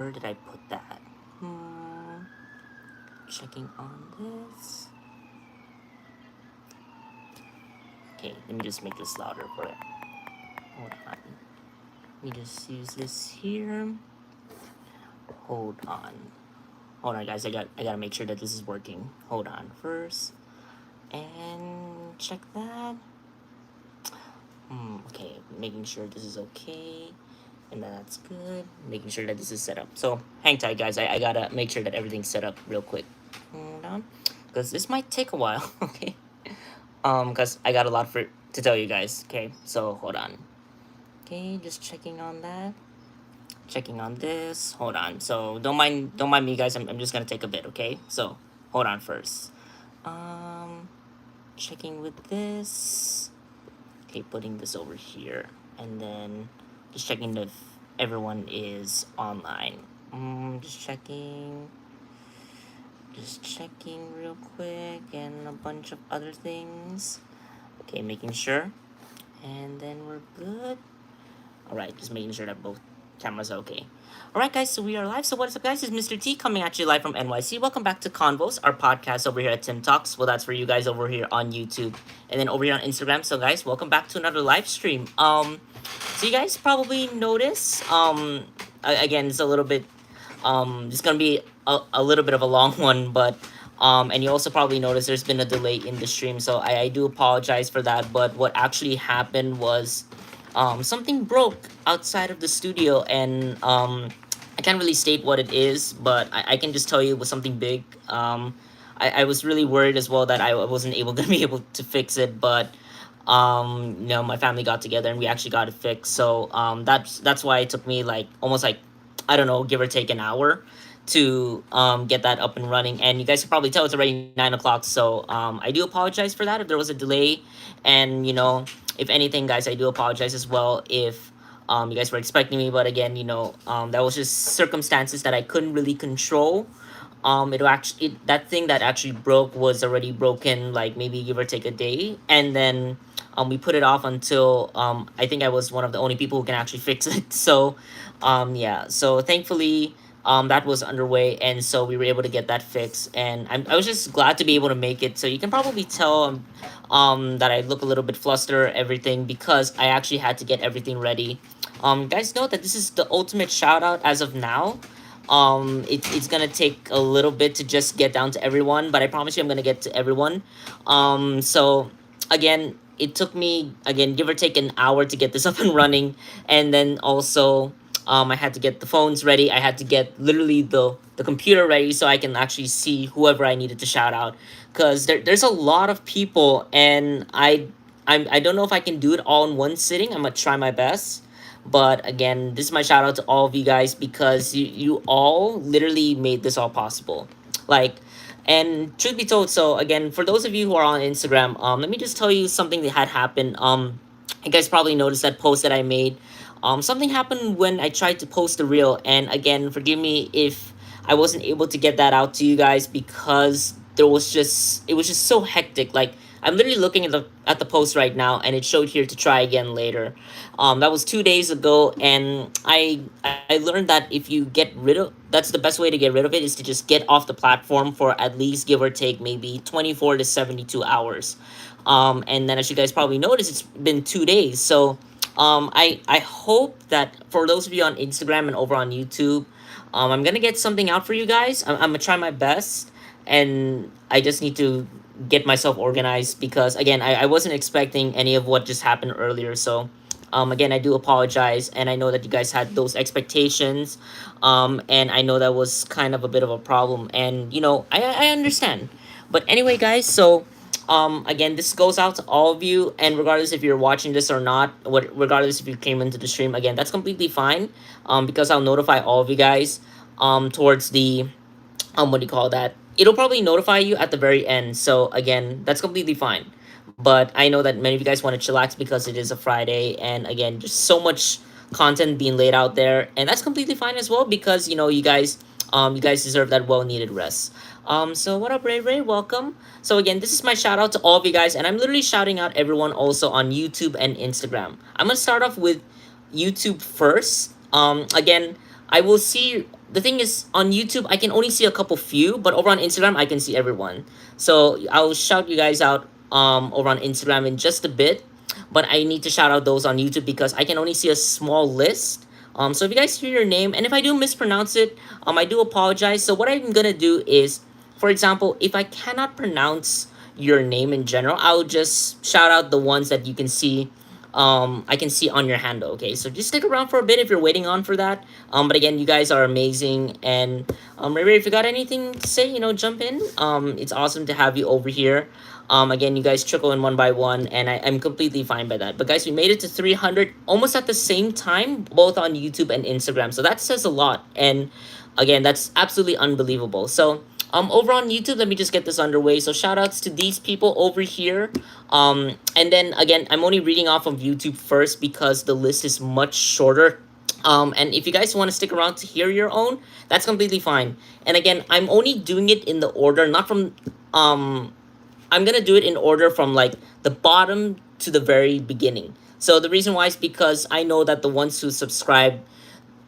Where did I put that? Checking on this. Okay, let me just make this louder for it. Hold on. Let me just use this here. Hold on. Hold on, guys. I gotta make sure that this is working. Hold on first, and check that. Okay, making sure this is okay, and that's good. Making sure that this is set up. So hang tight, guys. I gotta make sure that everything's set up real quick. Hold on, because this might take a while. Okay. Because I got a lot to tell you guys. Okay, so hold on. Okay, just checking on that. Checking on this. Hold on. So don't mind me, guys. I'm just gonna take a bit. Okay. So hold on first. Checking with this. Okay, putting this over here, and then just checking if everyone is online. Just checking. Just checking real quick, and a bunch of other things. Okay, making sure, and then we're good. All right, just making sure that both cameras are okay. All right, guys, so we are live. So what's up, guys? It's Mr. T coming at you live from NYC. Welcome back to Convos, our podcast over here at Tim Talks. Well, that's for you guys over here on YouTube, and then over here on Instagram. So, guys, welcome back to another live stream. So you guys probably notice, again, it's a little bit, it's gonna be a little bit of a long one, but and you also probably noticed there's been a delay in the stream, so I do apologize for that. But what actually happened was something broke outside of the studio, and I can't really state what it is, but I can just tell you it was something big. I was really worried as well that I wasn't gonna be able to fix it, but my family got together and we actually got it fixed. So that's why it took me like almost like, I don't know, give or take an hour to get that up and running. And you guys can probably tell it's already 9 o'clock. So I do apologize for that if there was a delay. And if anything, guys, I do apologize as well if you guys were expecting me. But again, that was just circumstances that I couldn't really control. That thing that actually broke was already broken, like maybe give or take a day, and then we put it off until I think I was one of the only people who can actually fix it. So yeah, so thankfully that was underway, and so we were able to get that fixed, and I was just glad to be able to make it. So you can probably tell that I look a little bit flustered, everything, because I actually had to get everything ready. Guys, know that this is the ultimate shout out as of now. It's gonna take a little bit to just get down to everyone, but I promise you I'm gonna get to everyone. So again, it took me, again, give or take an hour to get this up and running, and then also I had to get the phones ready. I had to get literally the computer ready so I can actually see whoever I needed to shout out, because there's a lot of people, and I don't know if I can do it all in one sitting. I'm gonna try my best. But again, this is my shout out to all of you guys, because you all literally made this all possible. Like, and truth be told, so again, for those of you who are on Instagram, let me just tell you something that had happened. You guys probably noticed that post that I made. Something happened when I tried to post the reel, and again, forgive me if I wasn't able to get that out to you guys, because it was just so hectic. Like, I'm literally looking at the post right now, and it showed here to try again later. That was 2 days ago, and I learned that if you get rid of, that's the best way to get rid of it, is to just get off the platform for at least, give or take, maybe 24 to 72 hours. And then, as you guys probably noticed, it's been 2 days. So I hope that for those of you on Instagram and over on YouTube, I'm gonna get something out for you guys. I'm gonna try my best, and I just need to get myself organized, because again, I wasn't expecting any of what just happened earlier. So again, I do apologize, and I know that you guys had those expectations, and I know that was kind of a bit of a problem, and I understand. But anyway, guys, so again, this goes out to all of you, and regardless if you're watching this or not, regardless if you came into the stream, again, that's completely fine, because I'll notify all of you guys towards the what do you call that, it'll probably notify you at the very end. So again, that's completely fine. But I know that many of you guys want to chillax because it is a Friday, and again, just so much content being laid out there, and that's completely fine as well, because you guys deserve that well needed rest. So what up, Ray Ray? Welcome. So again, this is my shout out to all of you guys, and I'm literally shouting out everyone also on YouTube and Instagram. I'm gonna start off with YouTube first. Again, I will see. The thing is, on YouTube, I can only see a couple few, but over on Instagram, I can see everyone. So I'll shout you guys out over on Instagram in just a bit, but I need to shout out those on YouTube because I can only see a small list. So if you guys hear your name, and if I do mispronounce it, I do apologize. So what I'm gonna do is, for example, if I cannot pronounce your name in general, I'll just shout out the ones that you can see. I can see on your handle. Okay, so just stick around for a bit if you're waiting on for that. But again, you guys are amazing, and Ray, if you got anything to say, jump in. It's awesome to have you over here. Again, you guys trickle in one by one, and I'm completely fine by that. But guys, we made it to 300 almost at the same time, both on YouTube and Instagram. So that says a lot, and again, that's absolutely unbelievable. So over on YouTube, let me just get this underway. So shout outs to these people over here. And then again, I'm only reading off of YouTube first because the list is much shorter. And if you guys want to stick around to hear your own, that's completely fine. And again, I'm only doing it in the order, not from I'm gonna do it in order from like the bottom to the very beginning. So the reason why is because I know that the ones who subscribe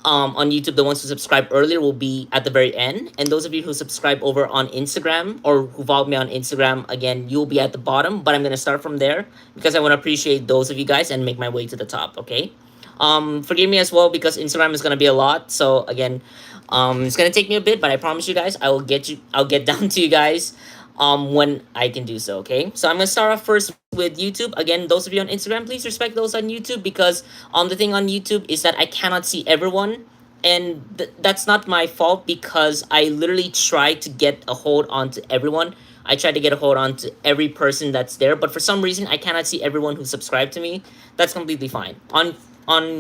on YouTube, the ones who subscribe earlier will be at the very end. And those of you who subscribe over on Instagram or who follow me on Instagram, again, you'll be at the bottom. But I'm going to start from there because I want to appreciate those of you guys and make my way to the top, okay? Forgive me as well because Instagram is going to be a lot. So again, it's going to take me a bit, but I promise you guys, I'll get down to you guys when I can do so, okay? So I'm gonna start off first with YouTube. Again, those of you on Instagram, please respect those on YouTube because the thing on YouTube is that I cannot see everyone, and that's not my fault because I literally try to get a hold on to everyone. I try to get a hold on to every person that's there, but for some reason I cannot see everyone who subscribed to me. That's completely fine. On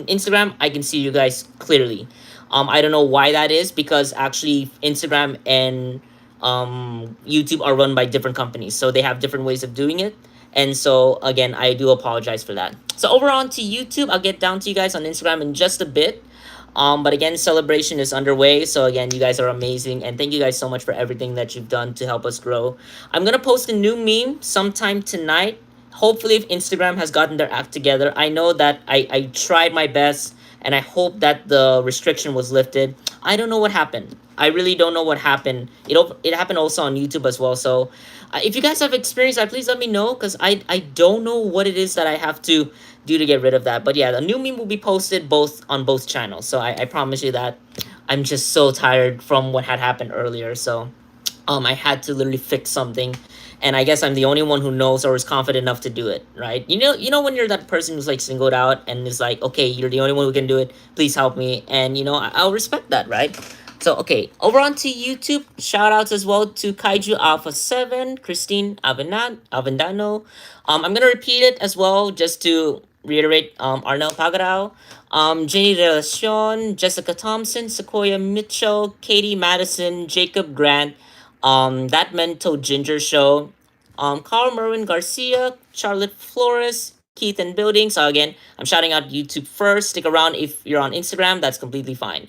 Instagram, I can see you guys clearly. I don't know why that is because actually Instagram and YouTube are run by different companies, so they have different ways of doing it. And so again, I do apologize for that. So over on to YouTube, I'll get down to you guys on Instagram in just a bit. But again, celebration is underway. So again, you guys are amazing, and thank you guys so much for everything that you've done to help us grow. I'm gonna post a new meme sometime tonight. Hopefully, if Instagram has gotten their act together. I know that I tried my best, and I hope that the restriction was lifted. I don't know what happened. I really don't know what happened. It happened also on YouTube as well. So if you guys have experience, please let me know because I don't know what it is that I have to do to get rid of that. But yeah, the new meme will be posted both on both channels. So I promise you that. I'm just so tired from what had happened earlier. So I had to literally fix something, and I guess I'm the only one who knows or is confident enough to do it, right? You know when you're that person who's like singled out and is like, okay, you're the only one who can do it. Please help me, and I'll respect that, right? So okay, over on to YouTube, shout outs as well to Kaiju Alpha 7, Christine Avendano. I'm gonna repeat it as well just to reiterate Arnel Pagarao, Jenny Relacion, Jessica Thompson, Sequoia Mitchell, Katie Madison, Jacob Grant, That Mental Ginger Show, Carl Merwin Garcia, Charlotte Flores, Keith and Building. So again, I'm shouting out YouTube first. Stick around if you're on Instagram. That's completely fine.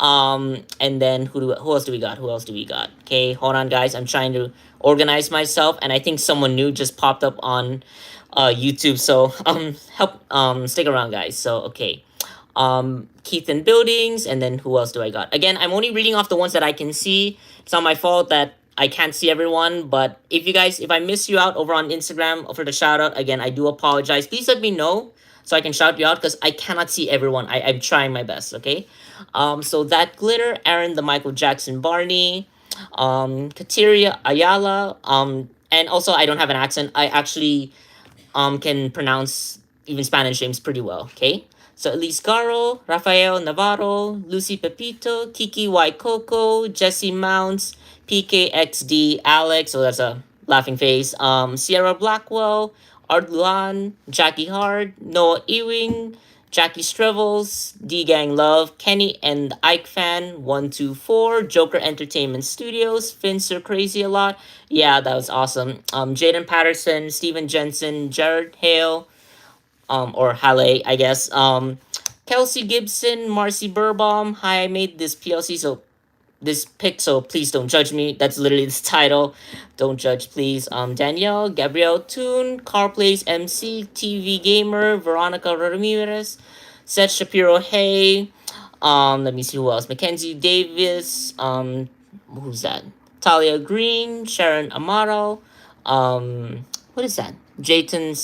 And then who else do we got? Who else do we got? Okay, hold on, guys. I'm trying to organize myself, and I think someone new just popped up on YouTube. So stick around, guys. So okay. Keith and Buildings, and then who else do I got? Again, I'm only reading off the ones that I can see. It's not my fault that I can't see everyone, but if I miss you out over on Instagram for the shout out, again, I do apologize. Please let me know so I can shout you out because I cannot see everyone. I'm trying my best, okay? So that glitter, Aaron the Michael Jackson Barney, Kateria Ayala, and also I don't have an accent. I actually can pronounce even Spanish names pretty well, okay? So Elise Garo, Rafael Navarro, Lucy Pepito, Kiki Y Coco, Jesse Mounts, PKXD Alex, so that's a laughing face, Sierra Blackwell, Art Luan, Jackie Hard, Noah Ewing, Jackie Strevels, D Gang Love, Kenny and Ike Fan 124, Joker Entertainment Studios, Finster Crazy a lot. Yeah, that was awesome. Jaden Patterson, Steven Jensen, Jared Hale, or Halle, I guess. Kelsey Gibson, Marcy Burbaum. Hi, I made this PLC, so this pic, so please don't judge me. That's literally the title. Don't judge, please. Danielle, Gabrielle Toon, Car Plays MC, TV Gamer, Veronica Ramirez, Seth Shapiro, hey. Let me see who else. Mackenzie Davis. Who's that? Talia Green, Sharon Amaro. What is that? Jayton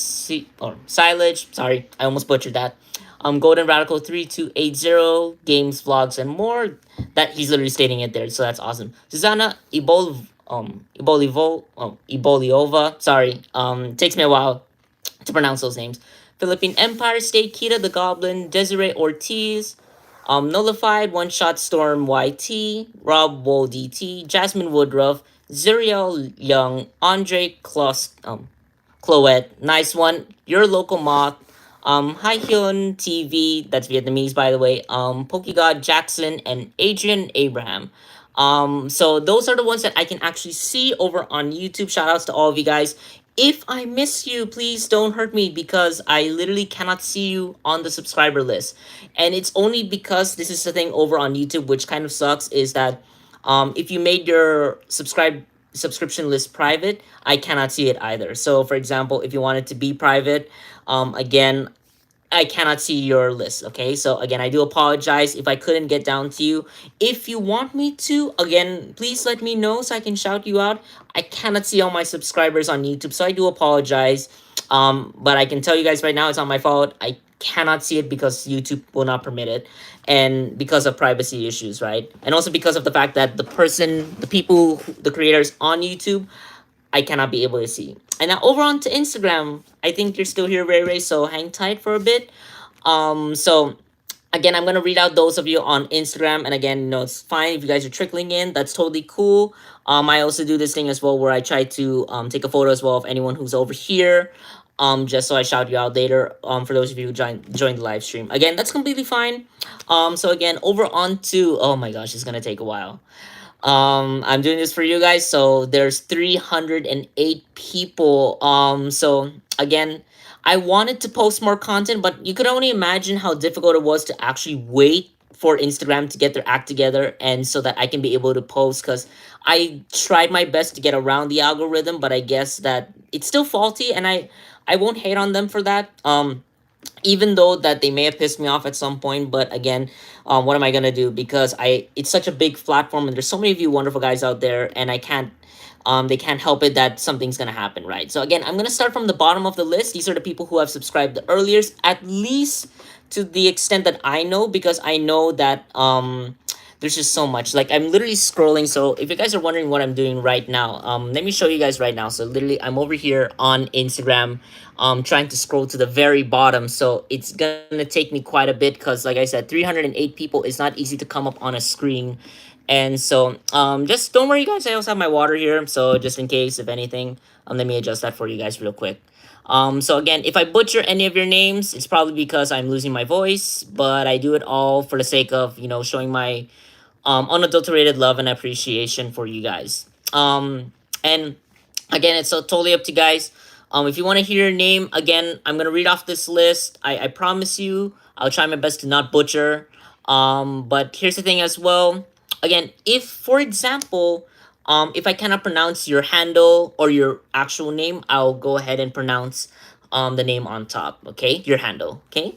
or Silage. Sorry, I almost butchered that. Golden Radical 3280, games, vlogs, and more. That he's literally stating it there, so that's awesome. Susanna Iboliova. Sorry. Takes me a while to pronounce those names. Philippine Empire State, Kita the Goblin, Desiree Ortiz, Nullified, One Shot Storm YT, Rob Wool DT, Jasmine Woodruff, Zuriel Young, Andre Cloet, nice one. Your local moth. Hai Hyun TV, that's Vietnamese by the way. Pokegod Jackson and Adrian Abraham. So those are the ones that I can actually see over on YouTube. Shout outs to all of you guys. If I miss you, please don't hurt me because I literally cannot see you on the subscriber list. And it's only because this is the thing over on YouTube, which kind of sucks, is that if you made your subscription list private, I cannot see it either. So for example, if you want it to be private, again, I cannot see your list, okay? So again, I do apologize if I couldn't get down to you. If you want me to, again, please let me know so I can shout you out. I cannot see all my subscribers on YouTube, so I do apologize. But I can tell you guys right now, it's not my fault. I cannot see it because YouTube will not permit it, and because of privacy issues, right? And also because of the fact that the creators on YouTube, I cannot be able to see. And now over on to Instagram, I think you're still here, Ray Ray, so hang tight for a bit. So again, I'm gonna read out those of you on Instagram, and again, it's fine if you guys are trickling in. That's totally cool. I also do this thing as well where I try to take a photo as well of anyone who's over here. Just so I shout you out later. For those of you who joined the live stream, again, that's completely fine. So again, over on to, oh my gosh, it's gonna take a while. I'm doing this for you guys, so there's 308 people. So again, I wanted to post more content, but you could only imagine how difficult it was to actually wait for Instagram to get their act together and so that I can be able to post, because I tried my best to get around the algorithm, but I guess that it's still faulty, and I won't hate on them for that. Even though that they may have pissed me off at some point, but again, what am I gonna do? Because it's such a big platform, and there's so many of you wonderful guys out there, and I can't they can't help it that something's gonna happen, right? So again, I'm gonna start from the bottom of the list. These are the people who have subscribed the earliest, at least to the extent that I know, because I know that there's just so much. Like, I'm literally scrolling. So if you guys are wondering what I'm doing right now, let me show you guys right now. So literally, I'm over here on Instagram, trying to scroll to the very bottom. So it's gonna take me quite a bit because, like I said, 308 people is not easy to come up on a screen. And so just don't worry, guys. I also have my water here, so just in case, if anything, let me adjust that for you guys real quick. So again, if I butcher any of your names, it's probably because I'm losing my voice, but I do it all for the sake of, showing my unadulterated love and appreciation for you guys. And again, it's totally up to you guys. If you want to hear your name, again, I'm going to read off this list. I promise you, I'll try my best to not butcher. But here's the thing as well. Again, if, for example, if I cannot pronounce your handle or your actual name, I'll go ahead and pronounce the name on top, okay? Your handle, okay?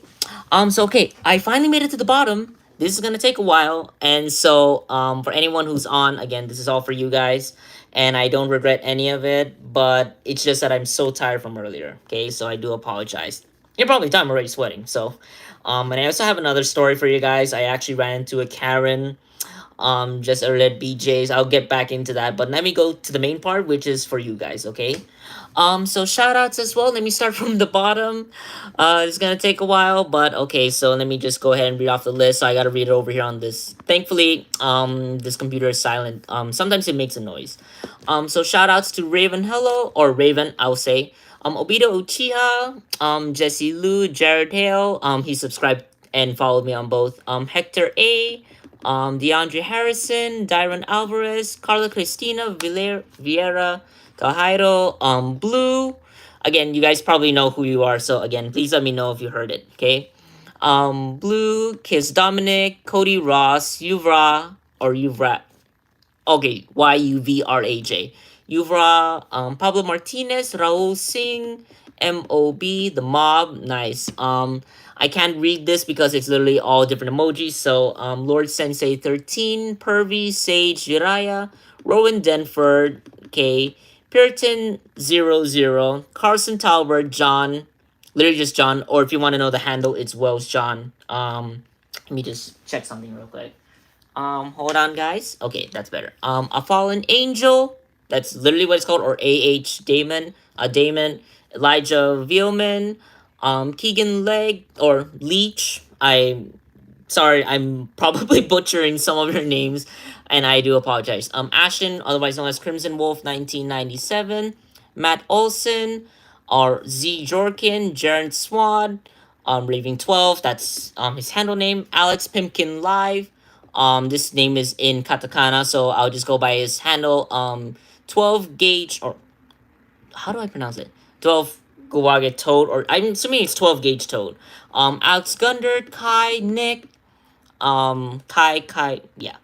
So, okay, I finally made it to the bottom. This is going to take a while. And so, for anyone who's on, again, this is all for you guys. And I don't regret any of it, but it's just that I'm so tired from earlier, okay? So I do apologize. You're probably done. I'm already sweating, so... and I also have another story for you guys. I actually ran into a Karen just earlier at BJ's. I'll get back into that, but let me go to the main part, which is for you guys, okay? So shout outs as well. Let me start from the bottom. It's gonna take a while, but okay, so let me just go ahead and read off the list. So I gotta read it over here on this. Thankfully, this computer is silent. Sometimes it makes a noise. So shout outs to Raven Hello, or Raven, I'll say. Obito Uchiha, Jesse Lu, Jared Hale, he subscribed and followed me on both. Hector A, DeAndre Harrison, Dyron Alvarez, Carla Cristina, Vieira, Calhairo, Blue. Again, you guys probably know who you are, so again, please let me know if you heard it, okay? Blue, Kiss Dominic, Cody Ross, Yuvra, or Yuvra. Okay, Yuvraj. Yuvra, Pablo Martinez, Raul Singh, MOB, The Mob, nice. I can't read this because it's literally all different emojis. So, Lord Sensei 13, Pervy, Sage, Jiraya, Rowan Denford, okay, Puritan 00, Carson Talbert, John, literally just John, or if you want to know the handle, it's Wells John. Let me just check something real quick. Hold on, guys. Okay, that's better. A Fallen Angel. That's literally what it's called, or AH Damon. Damon. Elijah Vielman. Keegan Leg or Leech. Sorry, I'm probably butchering some of your names, and I do apologize. Ashton, otherwise known as Crimson Wolf, 1997. Matt Olson, or Z Jorkin, Jared Swad, Raving 12, that's his handle name. Alex Pimkin Live, this name is in katakana, so I'll just go by his handle. 12 gauge, or how do I pronounce it? 12 Guwage Toad, or I'm assuming it's 12 gauge Toad. Alex Gundert, Kai, Nick, yeah.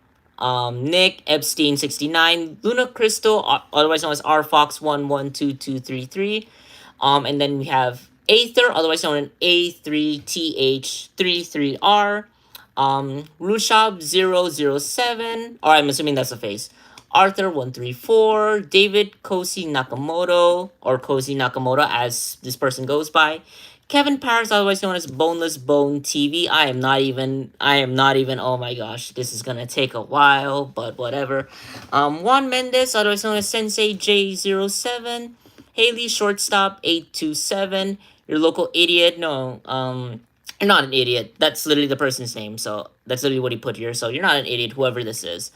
Nick Epstein 69, Luna Crystal, otherwise known as R Fox 112233. And then we have Aether, otherwise known as A3TH33R. Rushab 007, or I'm assuming that's a face. Arthur 134, David Kosi Nakamoto, or Kosi Nakamoto as this person goes by. Kevin Paris, otherwise known as Boneless Bone TV. I am not even, oh my gosh, this is gonna take a while, but whatever. Juan Mendez, otherwise known as Sensei J07. Haley Shortstop 827. Your local idiot, no, you're not an idiot. That's literally the person's name, so that's literally what he put here. So you're not an idiot, whoever this is.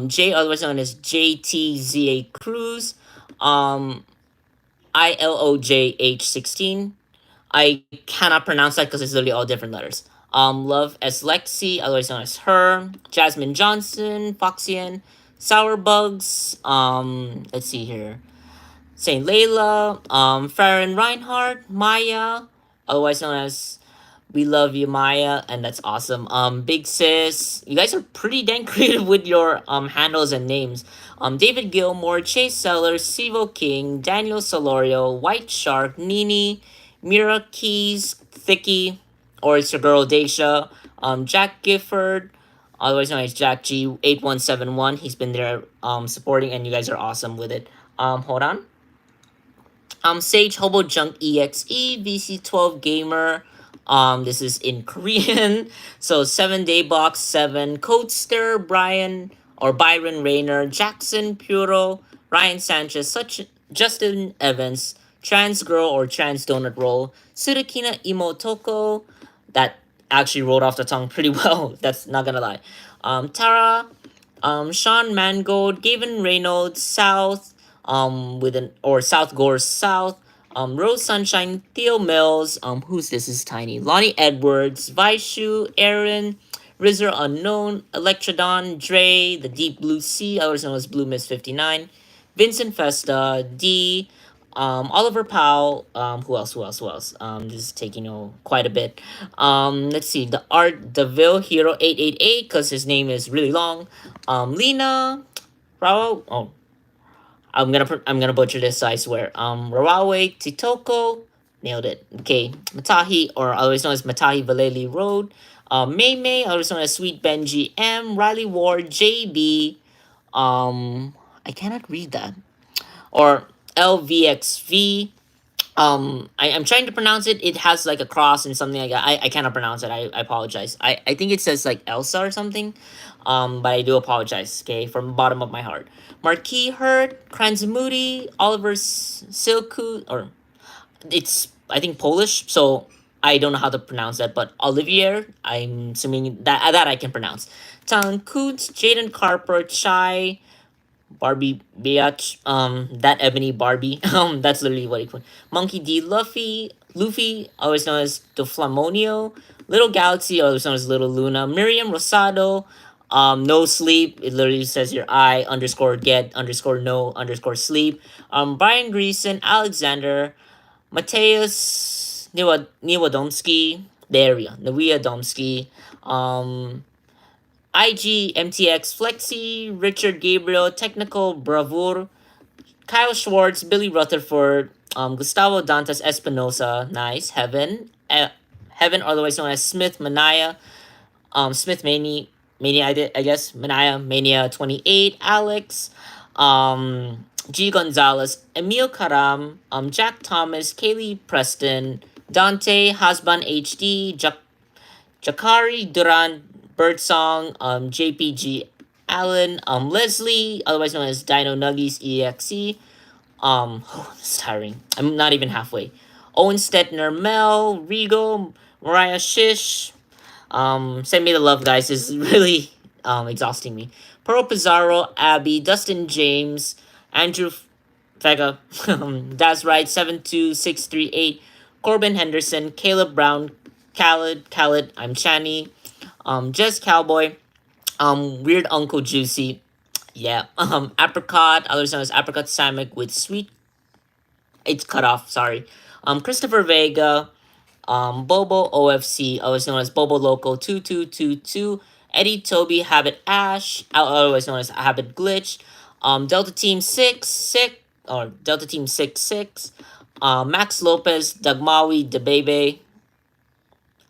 J, otherwise known as JTZA Cruz. ILOJH16. I cannot pronounce that because it's literally all different letters. Love as Lexi, otherwise known as her. Jasmine Johnson, Foxian, Sour Bugs. Let's see here. Saint Layla, Farron Reinhardt, Maya, otherwise known as We Love You, Maya, and that's awesome. Big Sis, you guys are pretty dang creative with your handles and names. David Gilmore, Chase Sellers, Sivo King, Daniel Solorio, White Shark, Nini, Mira Keys, Thicky, or it's your girl Daisha, Jack Gifford, otherwise known as Jack G8171. He's been there supporting, and you guys are awesome with it. Hold on. Sage Hobo Junk EXE, VC12 Gamer. This is in Korean. So 7 Day Box 7, Codester, Brian or Byron Rayner, Jackson Puro, Ryan Sanchez, Justin Evans, Trans Girl or Trans Donut Roll, Sudakina Imotoko. That actually rolled off the tongue pretty well. That's not gonna lie. Tara, Sean Mangold, Gavin Reynolds, South, South Gore South, Rose Sunshine, Theo Mills, who's this is tiny, Lonnie Edwards, Vaishu, Aaron, Rizzer Unknown, Electrodon, Dre, The Deep Blue Sea, otherwise known as Blue Mist 59, Vincent Festa, D, Oliver Powell, who else? This is taking quite a bit. Let's see, the Art Deville Hero 888, because his name is really long. Lena, Rao, I'm gonna butcher this, I swear. Rawawe Titoko, nailed it. Okay, Matahi, or otherwise known as Matahi Valeli Road. May May, otherwise known as Sweet Benji M. Riley Ward, JB. I cannot read that. Or LVXV. I'm trying to pronounce it. It has like a cross and something like that. I cannot pronounce it. I apologize. I think it says like Elsa or something. But I do apologize, okay, from the bottom of my heart. Marquis Hurt, Kranzmuti, Oliver Silku, or it's, I think, Polish, so I don't know how to pronounce that, but Olivier, I'm assuming that I can pronounce. Talon Coots, Jaden Carper, Chai, Barbie Biatch, that Ebony Barbie, that's literally what he put. Monkey D. Luffy, always known as the Flamonio, Little Galaxy, always known as Little Luna, Miriam Rosado, no sleep, it literally says your I underscore get underscore no underscore sleep, Brian Greason, Alexander, Mateus Niewadomski, there we go, Niewadomski, IG, MTX, Flexi, Richard Gabriel, Technical Bravur, Kyle Schwartz, Billy Rutherford, Gustavo Dantas Espinosa, nice. Heaven, otherwise known as Smith Mania, Smith Mania, I guess, Mania 28, Alex, G Gonzalez, Emil Karam, Jack Thomas, Kaylee Preston, Dante, Hasban HD, Jakari Duran, Birdsong, JPG Allen, Leslie, otherwise known as Dino Nuggies EXE. It's tiring. I'm not even halfway. Owen Stetner, Mel, Rigo, Mariah Shish. Send me the love, guys. This is really exhausting me. Pearl Pizarro, Abby, Dustin James, Andrew Vega, that's right, 72638, Corbin Henderson, Caleb Brown, Khaled, I'm Chani, Jess Cowboy, Weird Uncle Juicy, yeah, Apricot, others known as Apricot Samick with sweet, it's cut off, sorry, Christopher Vega, Bobo OFC, otherwise known as Bobo Loco 2222, Eddie Toby, Habit Ash, otherwise known as Habit Glitch, Delta Team 6, or Delta Team 66, Max Lopez, Dagmawi, DeBebe.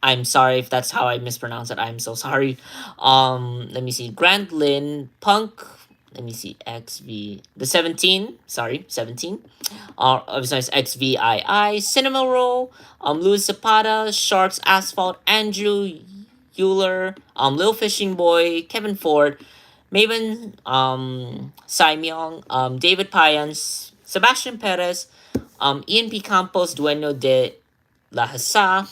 I'm sorry if that's how I mispronounce it. I'm so sorry. Let me see. Grant Lynn, Punk. Let me see. XV. The 17. Sorry, 17. Obviously, it's XVII. Cinema Roll. Louis Zapata. Sharks Asphalt. Andrew Euler. Lil Fishing Boy. Kevin Ford. Maven. Sai Myung. David Payans. Sebastian Perez. Ian P. Campos. Dueño de La Hasa.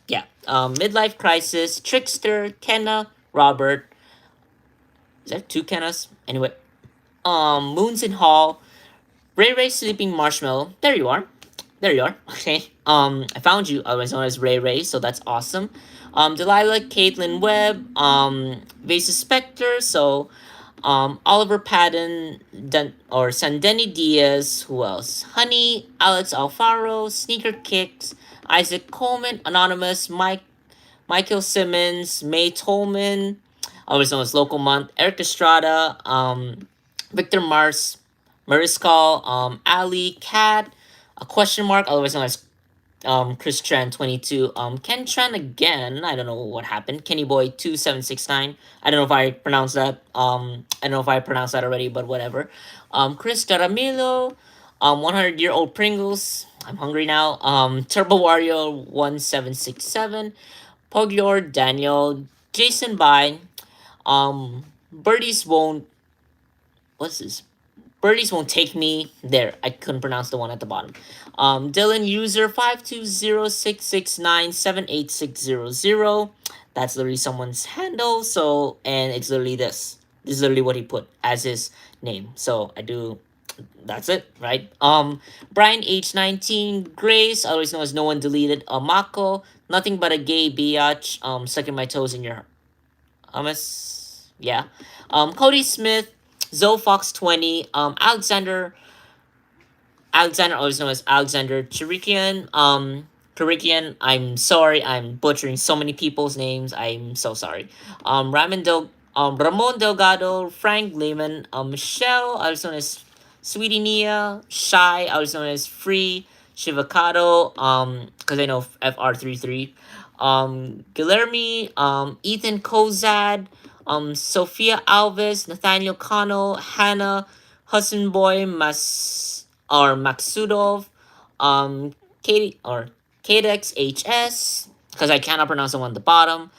Yeah. Midlife Crisis, Trickster, Kenna, Robert. Is that two Kennas? Anyway. Moons in Hall, Ray Ray Sleeping Marshmallow. There you are. There you are. Okay. I found you, otherwise known as Ray Ray, so that's awesome. Delilah, Caitlin Webb, Vasa Spectre, so Oliver Patton, Sandeni Diaz, who else? Honey, Alex Alfaro, Sneaker Kicks, Isaac Coleman, Anonymous, Michael Simmons, May Tolman, otherwise known as Local Month, Eric Estrada, Victor Mariscal, Ali, Cat, a question mark, otherwise known as Chris Tran 22, Ken Tran again, I don't know what happened, Kenny Boy 2769, I don't know if I pronounced that, I don't know if I pronounced that already, but whatever, Chris Taramilo, 100-year-old Pringles, I'm hungry now, Turbo Wario 1767, Poglor, Daniel, Jason By, Birdies Won't, what's this? Birdies Won't Take Me. There, I couldn't pronounce the one at the bottom. Dylan user 52066978600. That's literally someone's handle. So, and it's literally this. This is literally what he put as his name. So I do. That's it, right? Brian H19, Grace, otherwise known as No One Deleted, Mako, Nothing But a Gay Biatch, Sucking My Toes in Your hummus. Yeah. Cody Smith, Zofox 20, Alexander, always known as Alexander Chirikian, I'm sorry, I'm butchering so many people's names, I'm so sorry. Ramon Delgado, Frank Lehman, Michelle, also known as Sweetie Nia, Shy, also known as Free, Shivakado, because I know FR33, Guillermi, Ethan Kozad, Sophia Alves, Nathaniel Connell, Hannah, Hudson Boy, Maksudov, Katie, or Kadex HS, because I cannot pronounce the one at the bottom.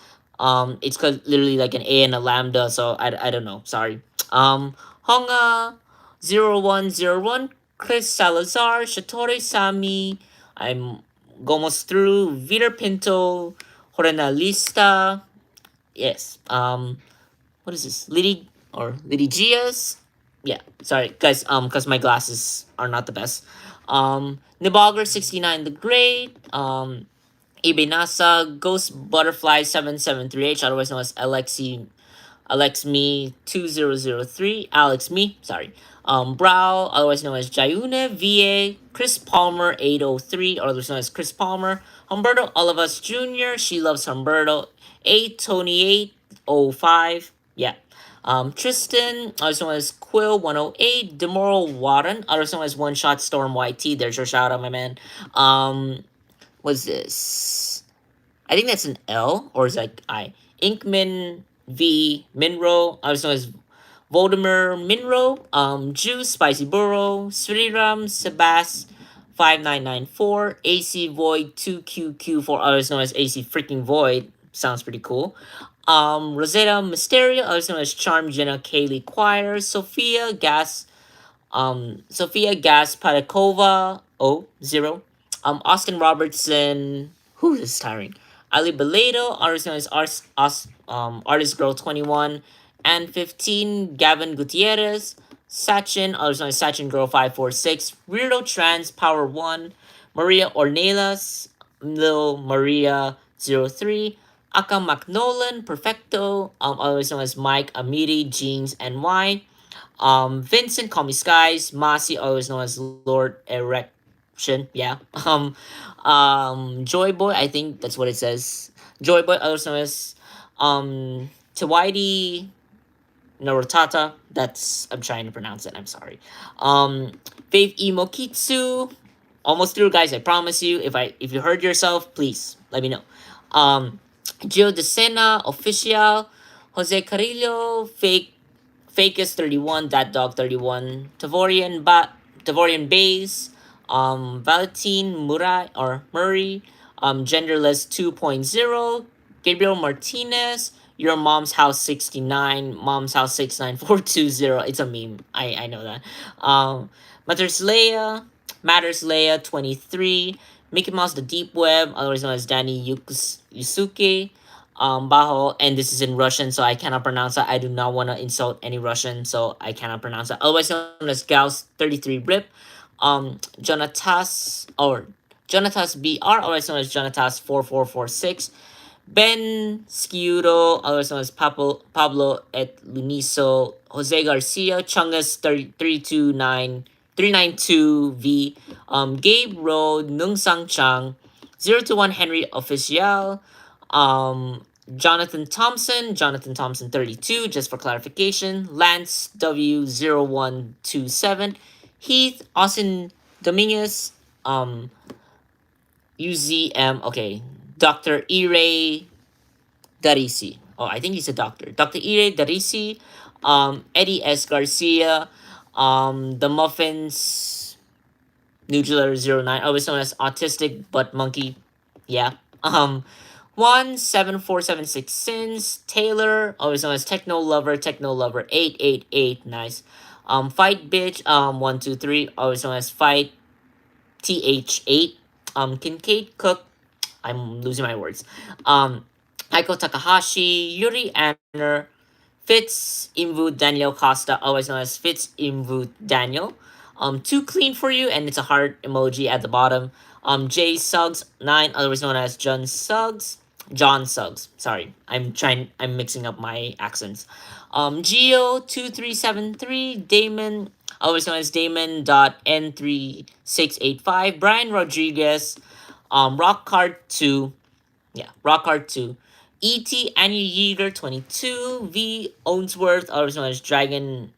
It's cause literally like an A and a lambda, so I don't know, sorry. Honga, 0101, Chris Salazar, Shatori Sami, I'm almost through, Viter Pinto, Horenalista, yes, what is this? Liddy Gias? Yeah, sorry guys, because my glasses are not the best. Nibogger 69 the Great, Ibe Nasa, Ghost Butterfly 773H, otherwise known as Alex Me 2003, Alex Me, sorry. Brow, otherwise known as Jayune VA, Chris Palmer 803, otherwise known as Chris Palmer, Humberto Olivas Jr., She Loves Humberto, 8 Tony 805, yeah. Tristan, otherwise known as Quill108, Demoral Warren, otherwise known as One Shot Storm YT. There's your shout out, my man. What's this? I think that's an L, or is that I? Inkmin V Minro, otherwise known as Voldemir Minro, Juice, Spicy Burrow, Sriram, Sebas, 5994, AC Void 2QQ4, others known as AC freaking Void. Sounds pretty cool. Rosetta Mysteria, others known as Charm Jenna Kaylee Choir, Sophia Gaspatakova, 0. Austin Robertson, who is tiring. Ali Beledo, artist known as Artist Girl 21, and 15, Gavin Gutierrez, Sachin, artist known as Sachin Girl 546, Weirdo Trans Power 1, Maria Ornelas, Lil Maria 03, Aka McNolan, Perfecto, otherwise known as Mike Amiri, Jeans, NY, Vincent, Call Me Skies, Masi, always known as Lord Erection, yeah. Joy Boy, I think that's what it says. Joy Boy, always known as Tawaidi Narotata. That's I'm trying to pronounce it. I'm sorry. Faith Imokitsu, almost through, guys. I promise you. If you heard yourself, please let me know. Gio De Sena, Official, Jose Carrillo, Fakest 31, That Dog 31, Tavorian Bays, Valentine Murray, Genderless 2.0, Gabriel Martinez, Your Mom's House 69, Mom's House 69420. It's a meme. I know that. Matters Leia 23, Mickey Mouse the Deep Web, otherwise known as Danny Yusuke, Baho, and this is in Russian, so I cannot pronounce it. I do not want to insult any Russian, so I cannot pronounce it. Otherwise known as Gauss 33 Rip, Jonatas BR, otherwise known as Jonatas 4446, Ben Sciuto, otherwise known as Pablo et Luniso, Jose Garcia, Chungus 392V, Gabe Road, Nung Sang Chang, 021 Henry Official, Jonathan Thompson 32, just for clarification, Lance W0127, Heath, Austin Dominguez, UZM, okay, Dr. Ire Darisi. Oh, I think he's a doctor. Dr. Ire Darisi, Eddie S. Garcia, The Muffins, Nudular09, always known as Autistic Butt Monkey. Yeah. 17476 Sins, Taylor, always known as Techno Lover 888, nice. Fight Bitch, 123, always known as Fight TH8. Kincaid Cook, I'm losing my words. Aiko Takahashi, Yuri Anner, Fitz Imvu Daniel Costa, always known as Fitz Imvu Daniel. Too Clean For You, and it's a heart emoji at the bottom. J Suggs 9, otherwise known as John Suggs. Sorry, I'm mixing up my accents. Geo 2373, Damon, always known as Damon.N3685, Brian Rodriguez, Rockhard 2, E.T. Annie Yeager 22, V Ownsworth, otherwise known as Dragon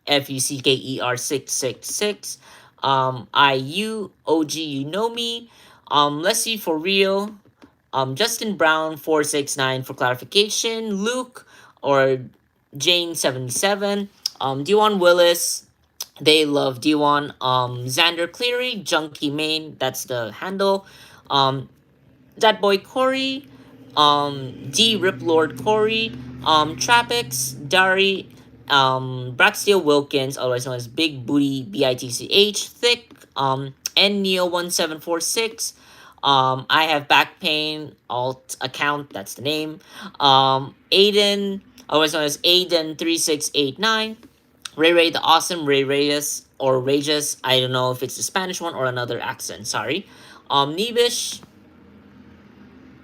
FUCKER 666, IU OG You Know Me, Leslie For Real, Justin Brown 469 for clarification, Luke or Jane 77, Diwan Willis, They Love Diwan, Xander Cleary, Junkie Main, that's the handle, That Boy Corey, D Riplord Corey, Trapix, Dari, Braxia Wilkins, otherwise known as Big Booty BITCH, Thick, N Neo 1746, I have back pain, alt account, that's the name. Aiden, otherwise known as Aiden3689. Ray the Awesome, Ray Reyes, or Rages. I don't know if it's the Spanish one or another accent, sorry. Nebish,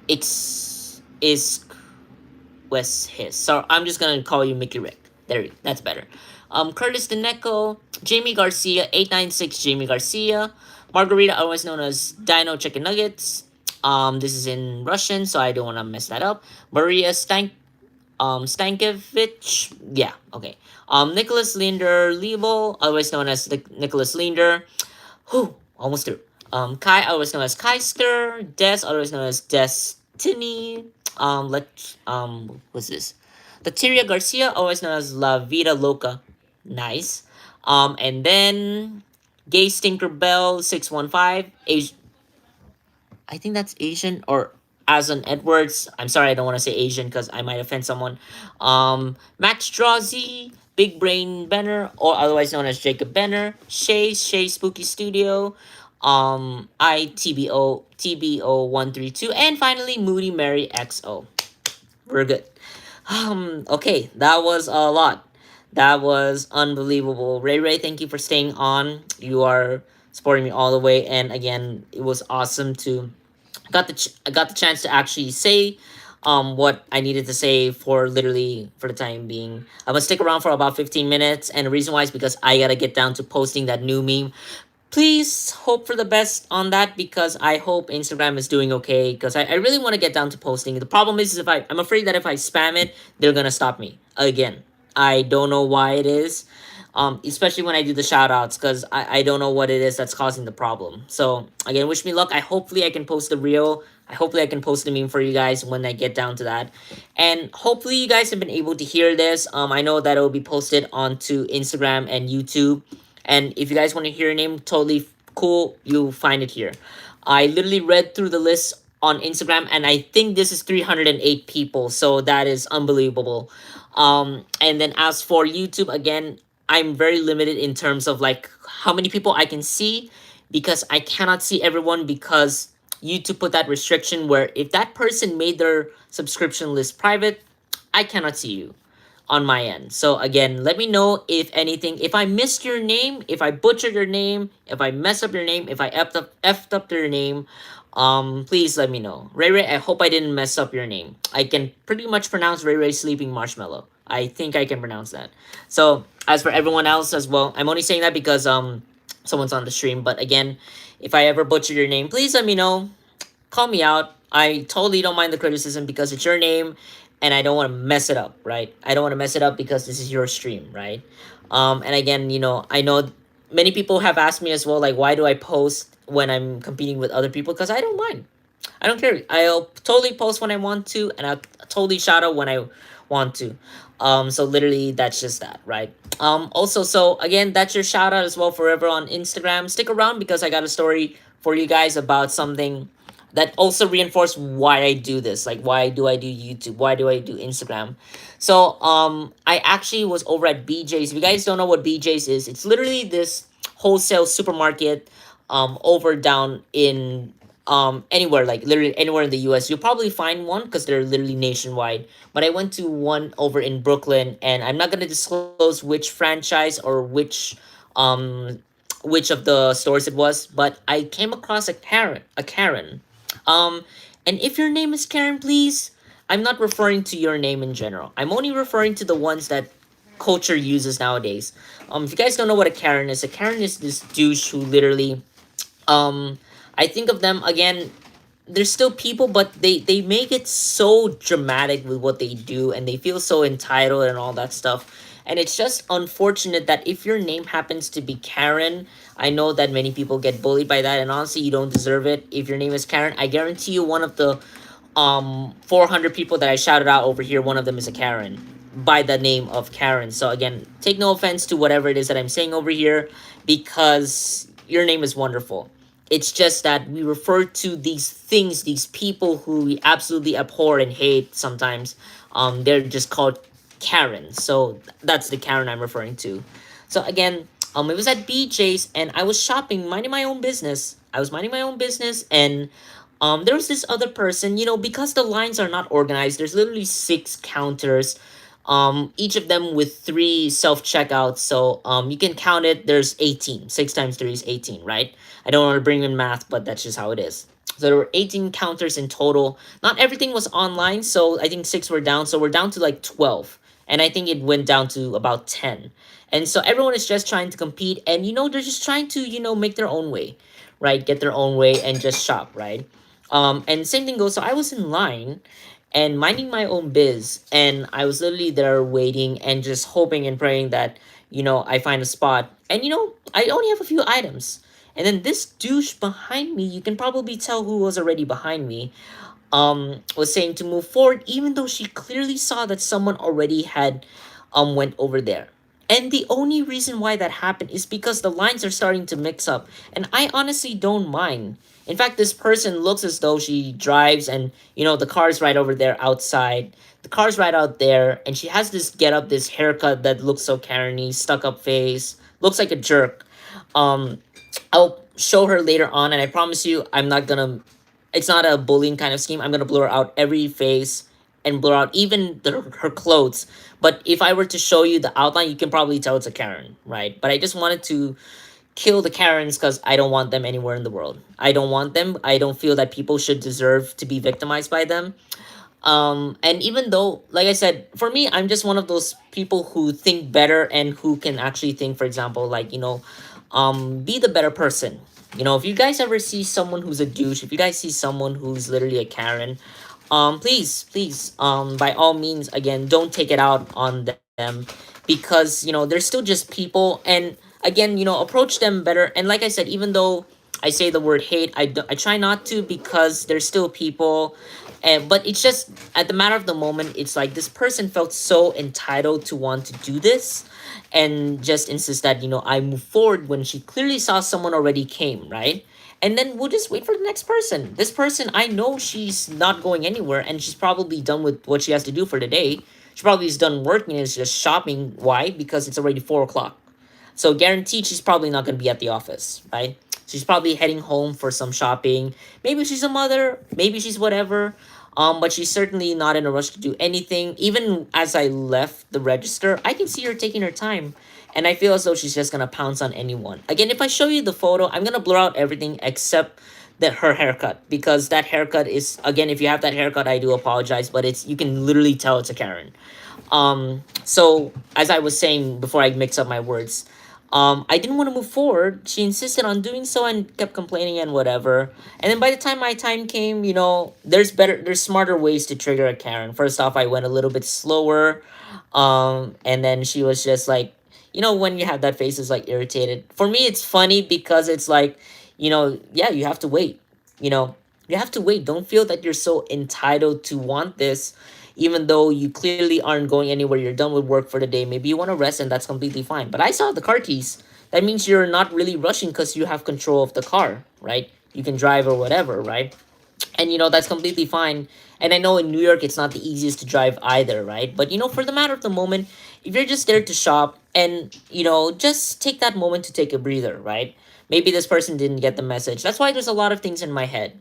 is West his. So I'm just gonna call you Mickey Rick. That's better. Curtis Deneco, Jamie Garcia, 896 Jamie Garcia, Margarita, otherwise known as Dino Chicken Nuggets. This is in Russian, so I don't want to mess that up. Maria Stankiewicz, yeah, okay. Nicholas Linder Liebel, otherwise known as Nicholas Linder. Whew, almost through. Kai, otherwise known as Keister. Des, otherwise known as Destiny. What's this? Latiria Garcia, otherwise known as La Vida Loca. Nice. And then Gay Stinker Bell 615. I think that's Asian or as an Edwards. I'm sorry, I don't want to say Asian because I might offend someone. Max Drazi, Big Brain Benner, or otherwise known as Jacob Benner, Shay Spooky Studio, ITBO 132, and finally Moody Mary XO. We're good. Okay, that was a lot. That was unbelievable. Ray, thank you for staying on. You are supporting me all the way, and again, it was awesome to I got the chance to actually say what I needed to say for literally for the time being. I'm gonna stick around for about 15 minutes, and the reason why is because I gotta get down to posting that new meme. Please hope for the best on that because I hope Instagram is doing okay because I really want to get down to posting. The problem is if I'm afraid that if I spam it, they're gonna stop me again. I don't know why it is. Especially when I do the shoutouts because I don't know what it is that's causing the problem. So again, wish me luck. Hopefully I can post the reel. Hopefully I can post the meme for you guys when I get down to that. And hopefully you guys have been able to hear this. I know that it will be posted onto Instagram and YouTube. And if you guys want to hear a name, totally cool. You'll find it here. I literally read through the list on Instagram, and I think this is 308 people. So that is unbelievable. And then as for YouTube, again, I'm very limited in terms of like how many people I can see because I cannot see everyone because YouTube put that restriction where if that person made their subscription list private, I cannot see you on my end. So again, let me know if anything, if I missed your name, if I butchered your name, if I messed up your name, if I effed up your name, please let me know. Ray, I hope I didn't mess up your name. I can pretty much pronounce Ray Sleeping Marshmallow. I think I can pronounce that. So as for everyone else as well, I'm only saying that because someone's on the stream. But again, if I ever butcher your name, please let me know. Call me out. I totally don't mind the criticism because it's your name and I don't want to mess it up, right? I don't want to mess it up because this is your stream, right? And again, I know many people have asked me as well, like, why do I post when I'm competing with other people? Because I don't mind. I don't care. I'll totally post when I want to, and I'll totally shout out when I want to. So literally, that's just that, right? Also, so again, that's your shout out as well forever on Instagram. Stick around because I got a story for you guys about something that also reinforced why I do this. Like, why do I do YouTube? Why do I do Instagram? So, I actually was over at BJ's. If you guys don't know what BJ's is, it's literally this wholesale supermarket, over down in anywhere, like literally anywhere in the US. You'll probably find one because they're literally nationwide. But I went to one over in Brooklyn, and I'm not gonna disclose which franchise or which of the stores it was, but I came across a Karen. Um, and if your name is Karen, please, I'm not referring to your name in general. I'm only referring to the ones that culture uses nowadays. If you guys don't know what a Karen is this douche who literally, um, I think of them again. They're still people, but they make it so dramatic with what they do, and they feel so entitled and all that stuff. And it's just unfortunate that if your name happens to be Karen, I know that many people get bullied by that, and honestly, you don't deserve it. If your name is Karen, I guarantee you one of the 400 people that I shouted out over here, one of them is a Karen by the name of Karen. So again, take no offense to whatever it is that I'm saying over here because your name is wonderful. It's just that we refer to these things, these people who we absolutely abhor and hate sometimes. They're just called Karen. So that's the Karen I'm referring to. So again, it was at BJ's and I was shopping, minding my own business. I was minding my own business and there was this other person, because the lines are not organized, there's literally 6 counters, each of them with 3 self-checkouts. So you can count it, there's 18. 6 times 3 is 18, right? I don't want to bring in math, but that's just how it is. So there were 18 counters in total. Not everything was online, so I think 6 were down. So we're down to like 12. And I think it went down to about 10. And so everyone is just trying to compete. And, they're just trying to, make their own way, right? Get their own way and just shop, right? And same thing goes. So I was in line. and minding my own biz. And I was literally there waiting and just hoping and praying that, I find a spot. And, I only have a few items. And then this douche behind me, you can probably tell who was already behind me, was saying to move forward, even though she clearly saw that someone already had went over there. And the only reason why that happened is because the lines are starting to mix up. And I honestly don't mind. In fact, this person looks as though she drives and, the car's right over there outside. The car's right out there. And she has this get up, this haircut that looks so Karen-y, stuck up face. Looks like a jerk. Um, I'll show her later on. And I promise you, I'm not gonna, it's not a bullying kind of scheme. I'm gonna blur out every face and blur out even her clothes. But if I were to show you the outline, you can probably tell it's a Karen, right? But I just wanted to kill the Karens because I don't want them anywhere in the world. I don't want them. I don't feel that people should deserve to be victimized by them. And even though, like I said, for me, I'm just one of those people who think better and who can actually think, for example, like, be the better person. If you guys ever see someone who's a douche, if you guys see someone who's literally a Karen, please, by all means, again, don't take it out on them because, they're still just people. And again, approach them better. And like I said, even though I say the word hate, I try not to because they're still people. And but it's just at the matter of the moment, it's like this person felt so entitled to want to do this and just insist that, I move forward when she clearly saw someone already came, right? And then we'll just wait for the next person. This person, I know she's not going anywhere and she's probably done with what she has to do for the day. She probably is done working and is just shopping. Why? Because it's already 4 o'clock. So guaranteed she's probably not going to be at the office, right? She's probably heading home for some shopping. Maybe she's a mother. Maybe she's whatever. But she's certainly not in a rush to do anything. Even as I left the register, I can see her taking her time. And I feel as though she's just going to pounce on anyone. Again, if I show you the photo, I'm going to blur out everything except her haircut. Because that haircut is, again, if you have that haircut, I do apologize. But you can literally tell it's a Karen. So, as I was saying before I mix up my words, I didn't want to move forward. She insisted on doing so and kept complaining and whatever. And then by the time my time came, there's smarter ways to trigger a Karen. First off, I went a little bit slower. And then she was just like, when you have that face, is like irritated. For me, it's funny because it's like, yeah, you have to wait. You know, you have to wait. Don't feel that you're so entitled to want this, even though you clearly aren't going anywhere. You're done with work for the day. Maybe you want to rest, and that's completely fine. But I saw the car keys. That means you're not really rushing because you have control of the car, right? You can drive or whatever, right? And that's completely fine. And I know in New York it's not the easiest to drive either, right? But for the matter of the moment, if you're just there to shop and just take that moment to take a breather, right? Maybe this person didn't get the message. That's why there's a lot of things in my head.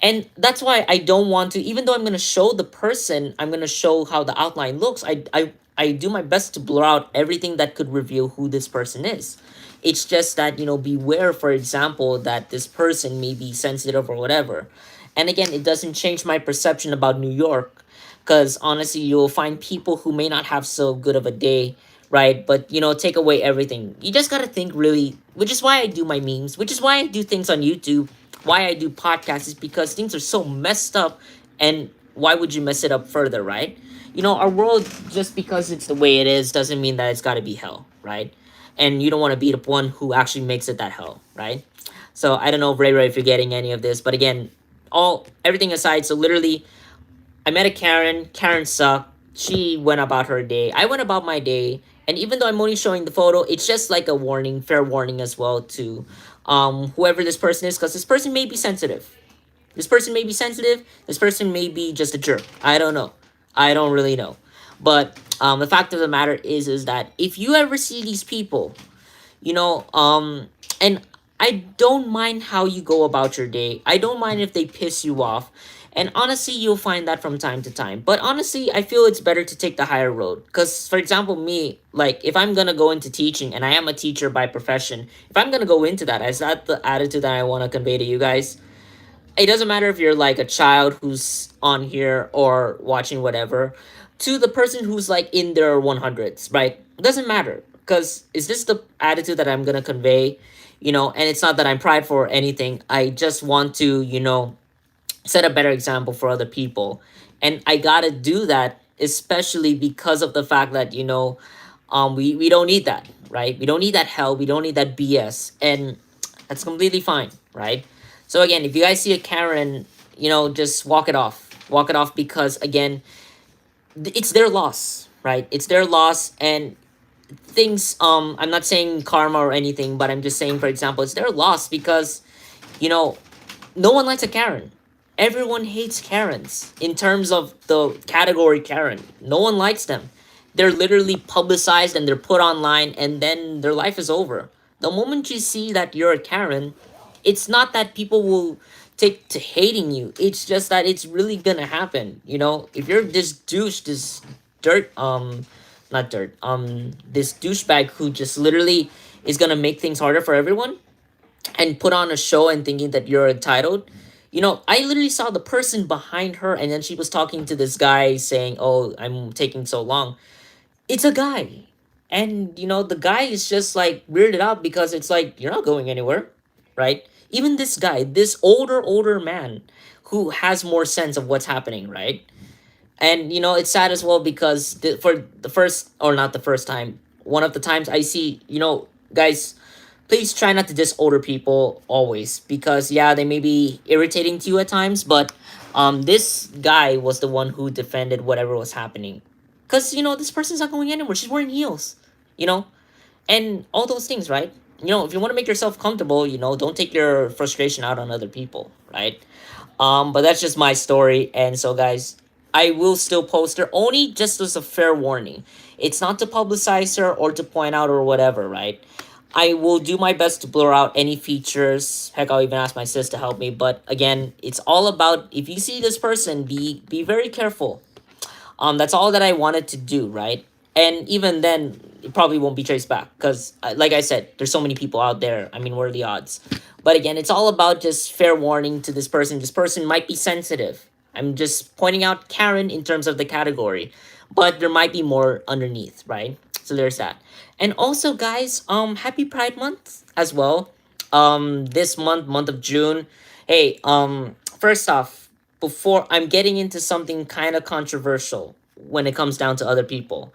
And that's why I don't want to, even though I'm going to show the person, I'm going to show how the outline looks. I do my best to blur out everything that could reveal who this person is. It's just that, beware, for example, that this person may be sensitive or whatever. And again, it doesn't change my perception about New York. Because honestly, you'll find people who may not have so good of a day, right? But, take away everything. You just got to think really, which is why I do my memes, which is why I do things on YouTube, why I do podcasts, is because things are so messed up. And why would you mess it up further, right? Our world, just because it's the way it is, doesn't mean that it's got to be hell, right? And you don't want to be the one who actually makes it that hell, right? So I don't know, Ray Ray, if you're getting any of this, but again, everything aside, so literally, I met a Karen. Karen sucked. She went about her day. I went about my day. And even though I'm only showing the photo, it's just like a warning, fair warning as well to whoever this person is, because this person may be sensitive. This person may be sensitive. This person may be just a jerk. I don't know. I don't really know. But the fact of the matter is that if you ever see these people, and I don't mind how you go about your day. I don't mind if they piss you off. And honestly, you'll find that from time to time. But honestly, I feel it's better to take the higher road. Because, for example, me, like, if I'm going to go into teaching, and I am a teacher by profession, if I'm going to go into that, is that the attitude that I want to convey to you guys? It doesn't matter if you're, like, a child who's on here or watching whatever, to the person who's, like, in their 100s, right? It doesn't matter. Because is this the attitude that I'm going to convey? And it's not that I'm prideful or anything. I just want to, set a better example for other people. And I gotta do that, especially because of the fact that, we don't need that, right? We don't need that hell. We don't need that BS. And that's completely fine, right? So again, if you guys see a Karen, just walk it off. Walk it off because, again, it's their loss, right? It's their loss. And things, I'm not saying karma or anything, but I'm just saying, for example, it's their loss because, you know, no one likes a Karen. Everyone hates Karens in terms of the category Karen. No one likes them. They're literally publicized and they're put online, and then their life is over. The moment you see that you're a Karen, it's not that people will take to hating you. It's just that it's really gonna happen. If you're this douche, this dirt, not dirt, this douchebag who just literally is gonna make things harder for everyone and put on a show and thinking that you're entitled. I literally saw the person behind her, and then she was talking to this guy saying, "Oh, I'm taking so long." It's a guy. And, the guy is just like weirded out because it's like, you're not going anywhere, right? Even this guy, this older man who has more sense of what's happening, right? And, it's sad as well because for the first, or not the first time, one of the times I see, guys, please try not to diss older people always because, yeah, they may be irritating to you at times, but this guy was the one who defended whatever was happening. Because, this person's not going anywhere. She's wearing heels, you know? And all those things, right? If you want to make yourself comfortable, don't take your frustration out on other people, right? But that's just my story. And so, guys, I will still post her only just as a fair warning. It's not to publicize her or to point out or whatever, right? I will do my best to blur out any features. Heck, I'll even ask my sis to help me. But again, it's all about if you see this person, be very careful. That's all that I wanted to do, right? And even then, it probably won't be traced back because, like I said, there's so many people out there. I mean, what are the odds? But again, it's all about just fair warning to this person. This person might be sensitive. I'm just pointing out Karen in terms of the category, but there might be more underneath, right? So there's that. And also, guys, happy Pride Month as well. This month of June. Hey, first off, before I'm getting into something kind of controversial when it comes down to other people,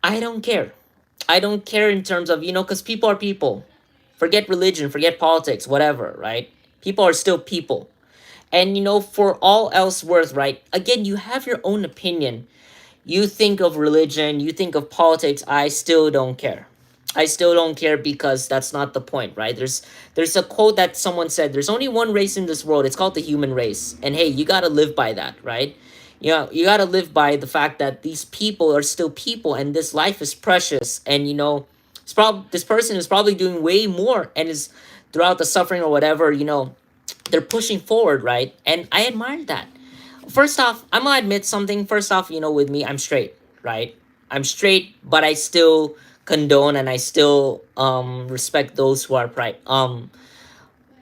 I don't care. I don't care in terms of, because people are people. Forget religion, forget politics, whatever, right? People are still people. And, for all else worth, right? Again, you have your own opinion. You think of religion, you think of politics, I still don't care. I still don't care because that's not the point, right? There's a quote that someone said, there's only one race in this world. It's called the human race. And hey, you got to live by that, right? You got to live by the fact that these people are still people and this life is precious. And this person is probably doing way more and is throughout the suffering or whatever, they're pushing forward, right? And I admire that. First off, I'm gonna admit something. First off, with me, I'm straight, right? I'm straight, but I still condone and I still respect those who are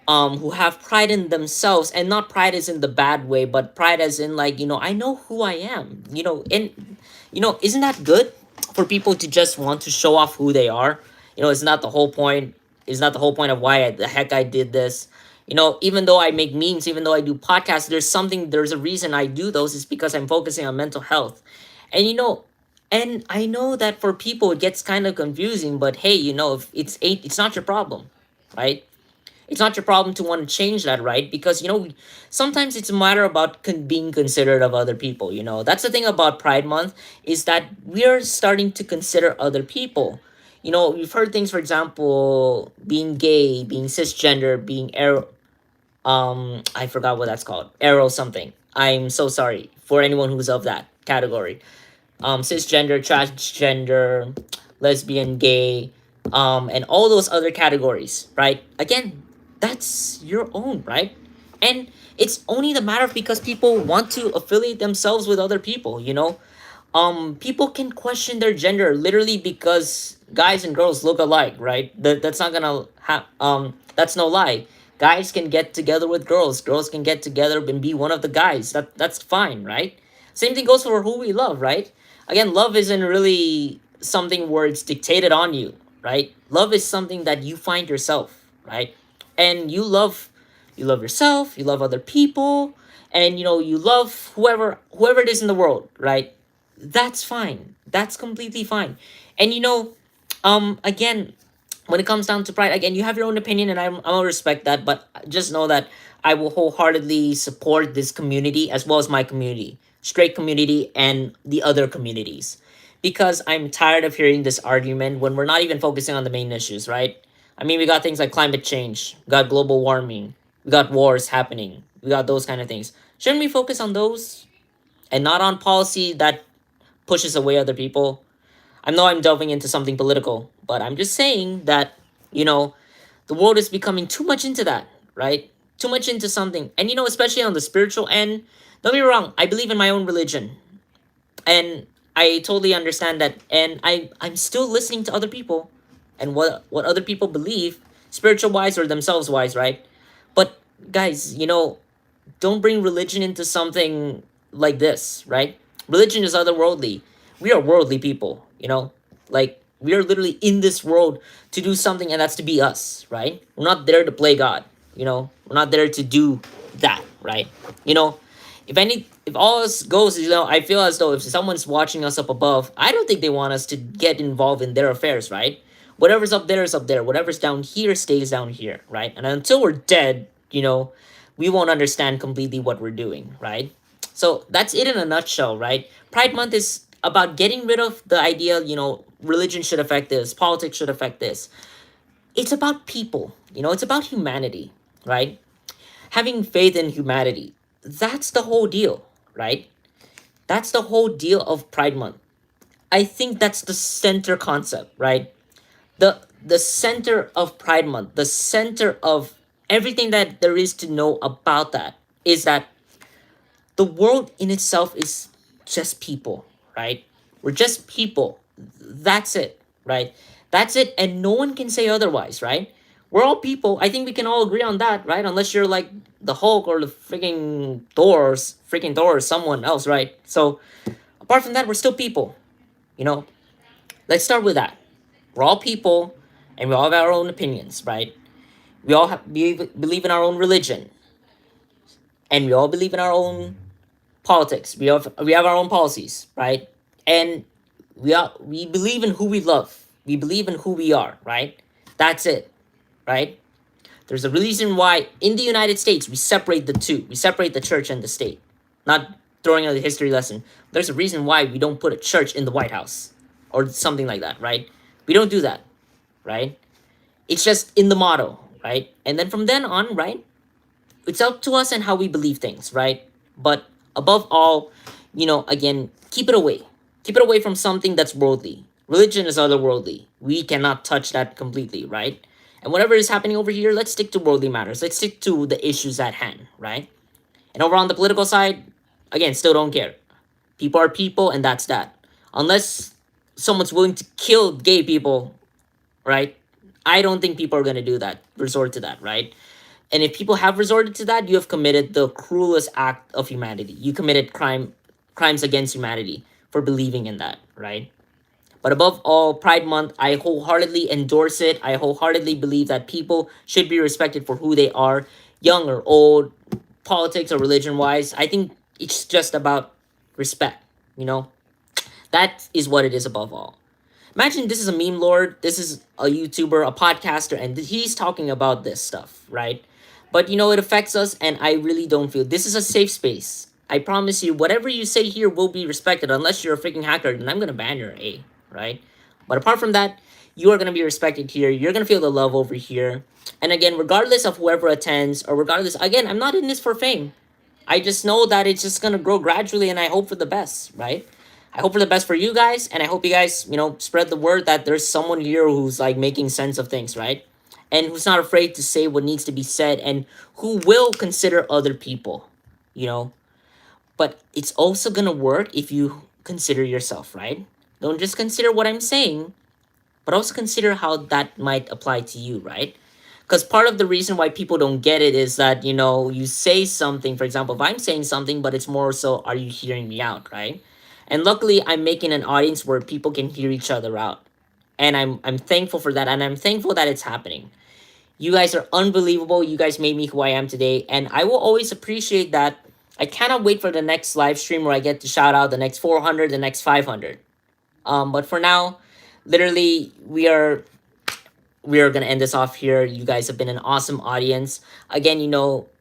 who have pride in themselves, and not pride as in the bad way, but pride as in like, I know who I am. And isn't that good for people to just want to show off who they are? It's not the whole point. It's not the whole point of why the heck I did this. Even though I make memes, even though I do podcasts, there's a reason I do those. Is because I'm focusing on mental health. And and I know that for people it gets kind of confusing, but hey, if it's not your problem, right? It's not your problem to want to change that, right? Because sometimes it's a matter about being considerate of other people. That's the thing about Pride Month, is that we're starting to consider other people. We've heard things, for example, being gay, being cisgender, being I forgot what that's called, arrow something. I'm so sorry for anyone who's of that category. Cisgender, transgender, lesbian, gay, and all those other categories, right? Again, that's your own, right? And it's only the matter of because people want to affiliate themselves with other people. People can question their gender literally because guys and girls look alike, right? That's not gonna that's no lie. Guys can get together with girls can get together and be one of the guys. That's fine, right? Same thing goes for who we love, right? Again, love isn't really something where it's dictated on you, right? Love is something that you find yourself, right? And you love yourself, you love other people, and you love whoever it is in the world, right? That's fine. That's completely fine. And again, when it comes down to pride, again, you have your own opinion, and I'll respect that. But just know that I will wholeheartedly support this community as well as my community, straight community, and the other communities, because I'm tired of hearing this argument when we're not even focusing on the main issues, right? I mean, we got things like climate change, we got global warming, we got wars happening, we got those kind of things. Shouldn't we focus on those and not on policy that pushes away other people? I know I'm delving into something political, but I'm just saying that, you know, the world is becoming too much into that, right? Too much into something. And, especially on the spiritual end, don't get me wrong, I believe in my own religion. And I totally understand that. And I'm still listening to other people and what other people believe, spiritual wise or themselves wise, right? But, guys, don't bring religion into something like this, right? Religion is otherworldly. We are worldly people, Like, we are literally in this world to do something, and that's to be us, right? We're not there to play God, We're not there to do that, right? You know, if all else goes, I feel as though if someone's watching us up above, I don't think they want us to get involved in their affairs, right? Whatever's up there is up there. Whatever's down here stays down here, right? And until we're dead, we won't understand completely what we're doing, right? So that's it in a nutshell, right? Pride Month is about getting rid of the idea, religion should affect this, politics should affect this. It's about people, it's about humanity, right? Having faith in humanity. That's the whole deal, right? That's the whole deal of Pride Month. I think that's the center concept, right? The center of Pride Month, the center of everything that there is to know about that is that the world in itself is just people, right? We're just people. That's it, right? That's it, and no one can say otherwise, right? We're all people. I think we can all agree on that, right? Unless you're like the Hulk or the freaking Thor or someone else, right? So apart from that, we're still people, you know. Let's start with that. We're all people, and we all have our own opinions, right? We believe in our own religion, and we all believe in our own politics. We have our own policies, right? And we believe in who we love. We believe in who we are, right? That's it, right? There's a reason why in the United States we separate the two. We separate the church and the state. Not throwing out a history lesson. There's a reason why we don't put a church in the White House or something like that, right? We don't do that, right? It's just in the motto, right? And then from then on, right? It's up to us and how we believe things, right? But above all, again, keep it away. Keep it away from something that's worldly. Religion is otherworldly. We cannot touch that completely, right? And whatever is happening over here, let's stick to worldly matters. Let's stick to the issues at hand, right? And over on the political side, again, still don't care. People are people, and that's that. Unless someone's willing to kill gay people, right? I don't think people are going to do that, resort to that, right? And if people have resorted to that, you have committed the cruelest act of humanity. You committed crimes against humanity for believing in that, right? But above all, Pride Month, I wholeheartedly endorse it. I wholeheartedly believe that people should be respected for who they are, young or old, politics or religion wise. I think it's just about respect, That is what it is above all. Imagine this is a meme lord, this is a YouTuber, a podcaster, and he's talking about this stuff, right? But it affects us, and I really don't feel this is a safe space. I promise you, whatever you say here will be respected, unless you're a freaking hacker, then I'm gonna ban your A, right? But apart from that, you are gonna be respected here. You're gonna feel the love over here. And again, regardless of whoever attends, or regardless, again, I'm not in this for fame. I just know that it's just gonna grow gradually, and I hope for the best, right? I hope for the best for you guys, and I hope you guys, spread the word that there's someone here who's like making sense of things, right? And who's not afraid to say what needs to be said, and who will consider other people, But it's also gonna work if you consider yourself, right? Don't just consider what I'm saying, but also consider how that might apply to you, right? Because part of the reason why people don't get it is that, you say something, for example, if I'm saying something, but it's more so, are you hearing me out, right? And luckily, I'm making an audience where people can hear each other out. And I'm thankful for that, and I'm thankful that it's happening. You guys are unbelievable. You guys made me who I am today, and I will always appreciate that I cannot wait for the next live stream where I get to shout out the next 400, the next 500. But for now, literally, we are gonna end this off here. You guys have been an awesome audience. Again,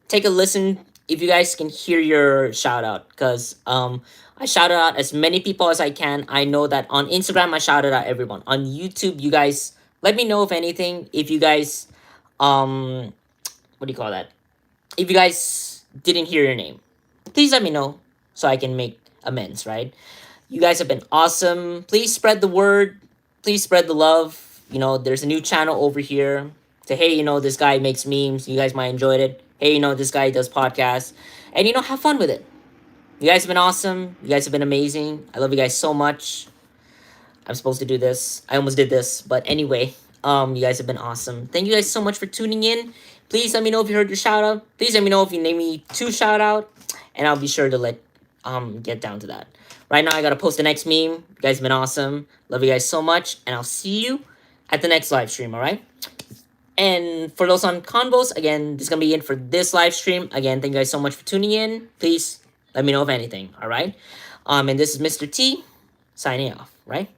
take a listen if you guys can hear your shout out, because I shouted out as many people as I can. I know that on Instagram I shouted out everyone. On YouTube, you guys let me know if anything. If you guys what do you call that? If you guys didn't hear your name, please let me know so I can make amends, right? You guys have been awesome. Please spread the word. Please spread the love. There's a new channel over here. Say, hey, this guy makes memes. You guys might enjoy it. Hey, this guy does podcasts. And, have fun with it. You guys have been awesome. You guys have been amazing. I love you guys so much. I'm supposed to do this. I almost did this. But anyway, you guys have been awesome. Thank you guys so much for tuning in. Please let me know if you heard your shout out. Please let me know if you name me to shout out. And I'll be sure to get down to that. Right now, I gotta post the next meme. You guys have been awesome. Love you guys so much. And I'll see you at the next live stream, alright? And for those on Convos, again, this is gonna be it for this live stream. Again, thank you guys so much for tuning in. Please let me know if anything, alright? And this is Mr. T signing off, right?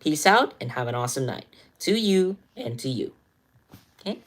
Peace out and have an awesome night. To you and to you. Okay?